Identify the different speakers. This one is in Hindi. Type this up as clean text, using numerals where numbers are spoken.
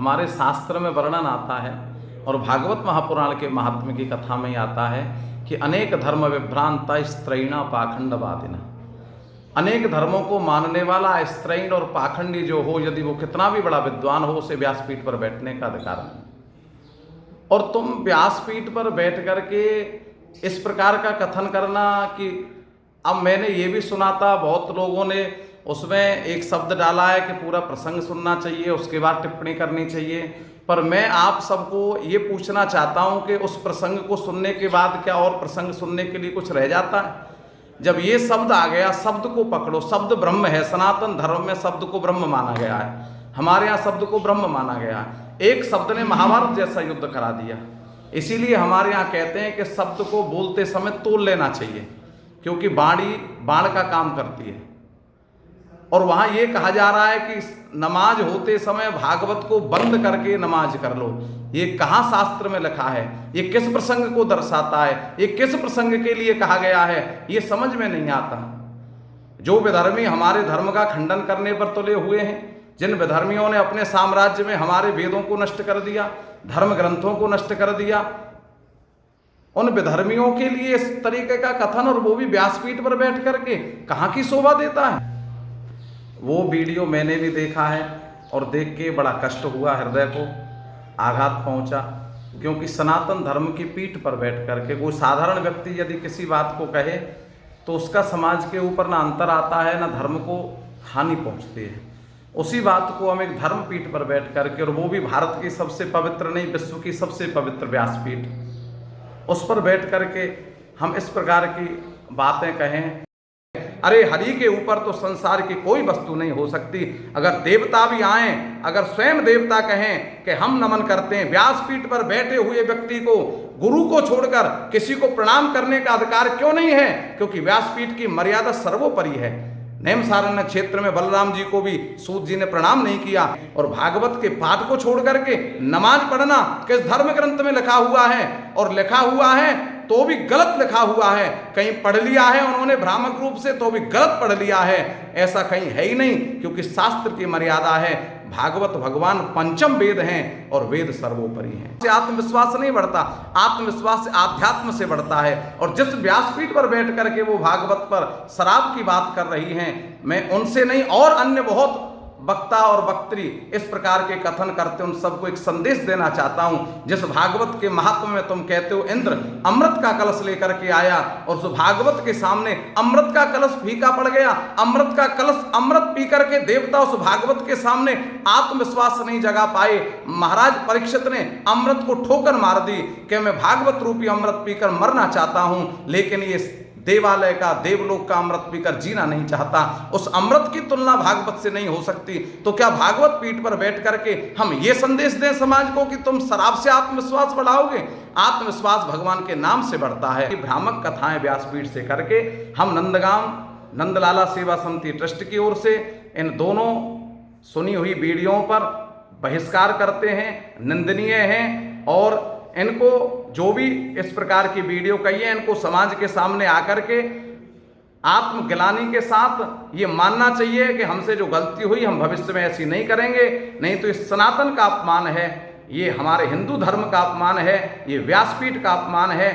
Speaker 1: हमारे शास्त्र में वर्णन आता है और भागवत महापुराण के महात्म्य की कथा में ही आता है कि अनेक धर्म विभ्रांता स्त्रैणा पाखंडवादिना, अनेक धर्मों को मानने वाला स्त्रैण और पाखंडी जो हो, यदि वो कितना भी बड़ा विद्वान हो, उसे व्यासपीठ पर बैठने का अधिकार नहीं। और तुम व्यासपीठ पर बैठ करके इस प्रकार का कथन करना कि अब मैंने ये भी सुना था, बहुत लोगों ने उसमें एक शब्द डाला है कि पूरा प्रसंग सुनना चाहिए, उसके बाद टिप्पणी करनी चाहिए। पर मैं आप सबको ये पूछना चाहता हूँ कि उस प्रसंग को सुनने के बाद क्या और प्रसंग सुनने के लिए कुछ रह जाता है? जब ये शब्द आ गया, शब्द को पकड़ो। शब्द ब्रह्म है। सनातन धर्म में शब्द को ब्रह्म माना गया है, हमारे यहाँ शब्द को ब्रह्म माना गया है। एक शब्द ने महाभारत जैसा युद्ध करा दिया। इसीलिए हमारे यहाँ कहते हैं कि शब्द को बोलते समय तोल लेना चाहिए, क्योंकि बाणी बाण का काम करती है। और वहाँ ये कहा जा रहा है कि नमाज होते समय भागवत को बंद करके नमाज कर लो। ये कहाँ शास्त्र में लिखा है? ये किस प्रसंग को दर्शाता है? ये किस प्रसंग के लिए कहा गया है? ये समझ में नहीं आता। जो विधर्मी हमारे धर्म का खंडन करने पर तुले हुए हैं, जिन विधर्मियों ने अपने साम्राज्य में हमारे वेदों को नष्ट कर दिया, धर्म ग्रंथों को नष्ट कर दिया, उन विधर्मियों के लिए इस तरीके का कथन, और वो भी व्यासपीठ पर बैठ करके, कहाँ की शोभा देता है? वो वीडियो मैंने भी देखा है और देख के बड़ा कष्ट हुआ, हृदय को आघात पहुंचा। क्योंकि सनातन धर्म की पीठ पर बैठ करके कोई साधारण व्यक्ति यदि किसी बात को कहे तो उसका समाज के ऊपर ना अंतर आता है, ना धर्म को हानि पहुंचती है। उसी बात को हम एक धर्म पीठ पर बैठ करके, और वो भी भारत की सबसे पवित्र नहीं, विश्व की सबसे पवित्र व्यासपीठ, उस पर बैठ करके हम इस प्रकार की बातें कहें। अरे हरि के ऊपर तो संसार की कोई वस्तु नहीं हो सकती। अगर देवता भी आए, अगर स्वयं देवता कहें कि हम नमन करते हैं, व्यासपीठ पर बैठे हुए व्यक्ति को, गुरु को छोड़कर किसी को प्रणाम करने का अधिकार क्यों नहीं है? क्योंकि व्यासपीठ की मर्यादा सर्वोपरि है। नैमसारण्य क्षेत्र में बलराम जी को भी सूत जी ने प्रणाम नहीं किया। और भागवत के पाठ को छोड़ करके नमाज पढ़ना किस धर्म ग्रंथ में लिखा हुआ है? और लिखा हुआ है तो भी गलत लिखा हुआ है। कहीं पढ़ लिया है उन्होंने भ्रामक रूप से, तो भी गलत पढ़ लिया है। ऐसा कहीं है ही नहीं, क्योंकि शास्त्र की मर्यादा है। भागवत भगवान पंचम वेद हैं और वेद सर्वोपरि हैं। आत्मविश्वास नहीं बढ़ता, आत्मविश्वास आध्यात्म से बढ़ता है। और जिस व्यासपीठ पर बैठ करके वो भागवत पर शराब की बात कर रही हैं, मैं उनसे नहीं और अन्य बहुत वक्ता और वक्त्री इस प्रकार के कथन करते, उन सबको एक संदेश देना चाहता हूं। जिस भागवत के महात्म में तुम कहते हो इंद्र अमृत का कलश लेकर के आया, और जो भागवत के सामने अमृत का कलश फीका पड़ गया, अमृत का कलश अमृत पी करके देवता उस भागवत के सामने आत्मविश्वास नहीं जगा पाए। महाराज परीक्षित ने अमृत को ठोकर मार दी कि मैं भागवत रूपी अमृत पीकर मरना चाहता हूं, लेकिन ये देवालय का, देवलोक का अमृत पीकर जीना नहीं चाहता। उस अमृत की तुलना भागवत से नहीं हो सकती। तो क्या भागवत पीठ पर बैठ करके हम ये संदेश दें समाज को कि तुम शराब से आत्मविश्वास बढ़ाओगे? आत्मविश्वास भगवान के नाम से बढ़ता है। भ्रामक कथाएं व्यासपीठ से करके हम नंदगांव नंदलाला सेवा समिति ट्रस्ट की ओर से इन दोनों सुनी हुई वीडियो पर बहिष्कार करते हैं, निंदनीय हैं। और इनको जो भी इस प्रकार की वीडियो कही है, इनको समाज के सामने आकर के आत्मग्लानि के साथ ये मानना चाहिए कि हमसे जो गलती हुई हम भविष्य में ऐसी नहीं करेंगे। नहीं तो इस सनातन का अपमान है, ये हमारे हिंदू धर्म का अपमान है, ये व्यासपीठ का अपमान है।